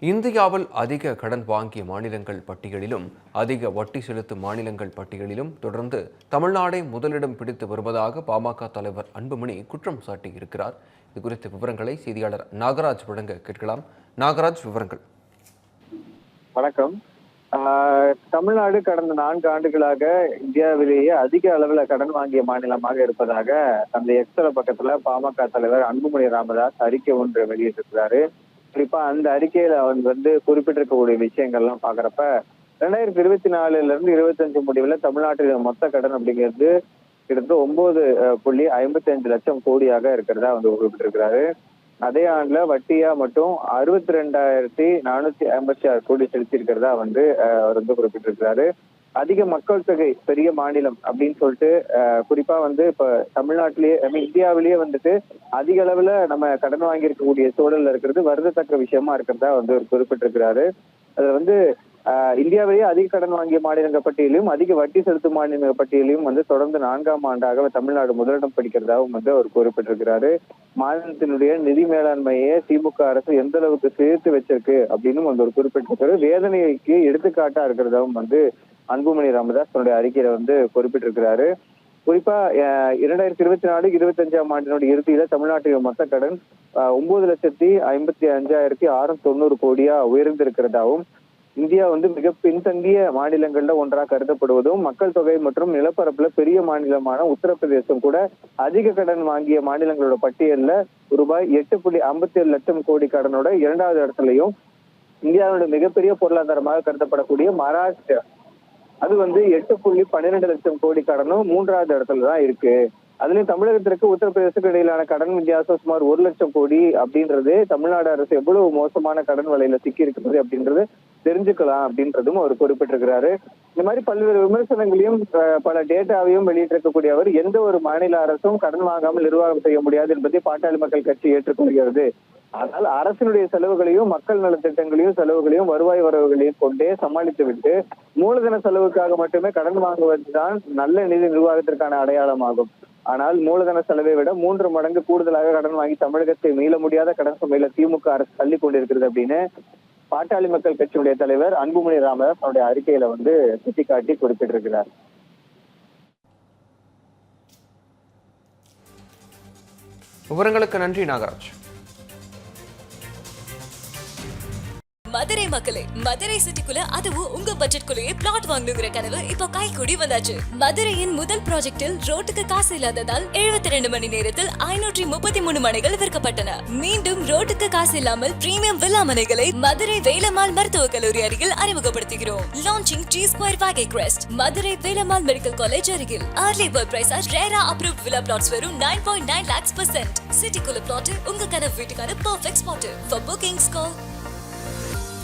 இந்தியாவில் அதிக கடன் வாங்கிய மாநிலங்கள் பட்டியலிலும் அதிக வட்டி செலுத்தும் மாநிலங்கள் பட்டியலிலும் தொடர்ந்து தமிழ்நாடே முதலிடம் பிடித்து வருவதாக பாமக தலைவர் அன்புமணி குற்றம் சாட்டியிருக்கிறார். இது குறித்த விவரங்களை செய்தியாளர் நாகராஜ் வழங்க கேட்கலாம். நாகராஜ், விவரங்கள். வணக்கம். தமிழ்நாடு கடந்த 4 ஆண்டுகளாக இந்தியாவிலேயே அதிக அளவில் கடன் வாங்கிய மாநிலமாக இருப்பதாக அந்த எக்ஸ்தல பக்கத்துல பாமக தலைவர் அன்புமணி ராமதாஸ் அறிக்கை ஒன்று வெளியிட்டிருக்கிறாரு. குறிப்பா அந்த அறிக்கையில அவர் குறிப்பிட்டிருக்கக்கூடிய விஷயங்கள்லாம் பாக்குறப்ப 2024 இருந்து 25 முடிவுல தமிழ்நாட்டில் மொத்த கடன் அப்படிங்கிறது கிட்டத்தட்ட 9.55 லட்சம் கோடியாக இருக்கிறதா குறிப்பிட்டிருக்கிறாரு. அதே ஆண்டுல வட்டியா மட்டும் 62,456 கோடி செலுத்தி இருக்கிறதா அவர் குறிப்பிட்டிருக்கிறாரு. அதிக மக்கள் தொகை பெரிய மாநிலம் அப்படின்னு சொல்லிட்டு குறிப்பா இப்ப தமிழ்நாட்டிலேயே இந்தியாவிலேயே அதிக அளவுல நம்ம கடன் வாங்கி இருக்கக்கூடிய சூழல்ல இருக்கிறது வருந்தத்தக்க விஷயமா இருக்கிறதா குறிப்பிட்டிருக்கிறாரு. அதுல இந்தியாவிலேயே அதிக கடன் வாங்கிய மாநிலங்கள் பட்டியலையும் அதிக வட்டி செலுத்தும் மாநிலங்கள் பட்டியலையும் தொடர்ந்து 4ஆம் ஆண்டாக தமிழ்நாடு முதலிடம் பிடிக்கிறதாவும் அவர் குறிப்பிட்டிருக்கிறாரு. மாநிலத்தினுடைய நிதி மேலாண்மையை திமுக அரசு எந்த அளவுக்கு சேர்த்து வச்சிருக்கு அப்படின்னு அவர் குறிப்பிட்டிருக்காரு. வேதனைக்கு எடுத்துக்காட்டா இருக்கிறதாவும் அன்புமணி ராமதாஸ் தன்னுடைய அறிக்கையில குறிப்பிட்டிருக்கிறாரு. குறிப்பா 2024-25ஆம் ஆண்டினுடைய இறுதியில தமிழ்நாட்டின் மொத்த கடன் 9,55,690 கோடியா உயர்ந்திருக்கிறதாவும், இந்தியா மிக பின்தங்கிய மாநிலங்கள்ல ஒன்றாக கருதப்படுவதும், மக்கள் தொகை மற்றும் நிலப்பரப்புல பெரிய மாநிலமான உத்தரப்பிரதேசம் கூட அதிக கடன் வாங்கிய மாநிலங்களோட பட்டியல்ல ரூபாய் 8.57 லட்சம் கோடி கடனோட 2வது இடத்துலயும், இந்தியாவோட மிகப்பெரிய பொருளாதாரமாக கருதப்படக்கூடிய மகாராஷ்டிரா அது 8.12 லட்சம் கோடி கடனும் 3வது இடத்துல தான் இருக்கு. அதுலயும் தமிழகத்திற்கு உத்தரப்பிரதேசத்துக்கு இடையிலான கடன் வித்தியாசம் சுமார் 1 லட்சம் கோடி அப்படின்றது தமிழ்நாடு அரசு எவ்வளவு மோசமான கடன் வலையில சிக்கி இருக்கிறது அப்படின்றது தெரிஞ்சுக்கலாம் அப்படின்றதும் அவர் குறிப்பிட்டிருக்கிறாரு. இந்த மாதிரி பல்வேறு விமர்சனங்களையும் பல டேட்டாவையும் வெளியிட்டிருக்கக்கூடிய அவர் எந்த ஒரு மாநில அரசும் கடன் வாங்காமல் நிர்வாகம் செய்ய முடியாது என்பதை பாட்டாளி மக்கள் கட்சி ஏற்றுக்கொள்கிறது. ஆனால் அரசினுடைய செலவுகளையும் மக்கள் நலத்திட்டங்களையும் செலவுகளையும் வருவாய் வரவுகளையும் கொண்டே சமாளித்து விட்டு மூலதன செலவுக்காக மட்டுமே கடன் வாங்குவதுதான் நல்ல நிதி நிர்வாகத்திற்கான அடையாளமாகும். ஆனால் மூலதன செலவை விட 3 மடங்கு கூடுதலாக கடன் வாங்கி தமிழகத்தை மீள முடியாத கடன் சுமையில திமுக அரசு தள்ளி கொண்டிருக்கிறது அப்படின்னு பாட்டாளி மக்கள் கட்சியுடைய தலைவர் அன்புமணி ராமதாஸ் அவருடைய அறிக்கையில சுட்டிக்காட்டி குறிப்பிட்டிருக்கிறார். விவரங்களுக்கு நன்றி நாகராஜ். மதுரை மக்களே, மதுரை சிட்டிக்குள்ள அதுவும் உங்க பட்ஜெட்குள்ளேயே பிளாட் வாங்கணுங்கிற கனவு இப்போ கைகூடி வந்தாச்சு. மதுரையின் முதல் ப்ராஜெக்டில் ரோட்டுக்கு காசு இல்லாததால் 72 மணி நேரத்தில் 533 மனைகள் விற்கப்பட்டன. மீண்டும் ரோட்டுக்கு காசு இல்லாமல் பிரீமியம் வில்லா மனைகளை மதுரை வேலம்மாள் மருத்துவக் கல்லூரி அருகில் அறிமுகப்படுத்துகிறோம். Launching G2 Vagay Crest, Madurai Velammal medical college அருகில். Early bird price RERA approved villa plots வெறும் 9.9 lakhs %. சிட்டிக்குள்ள பிளாட் உங்க கனவு வீட்டுக்கான perfect spot. For bookings call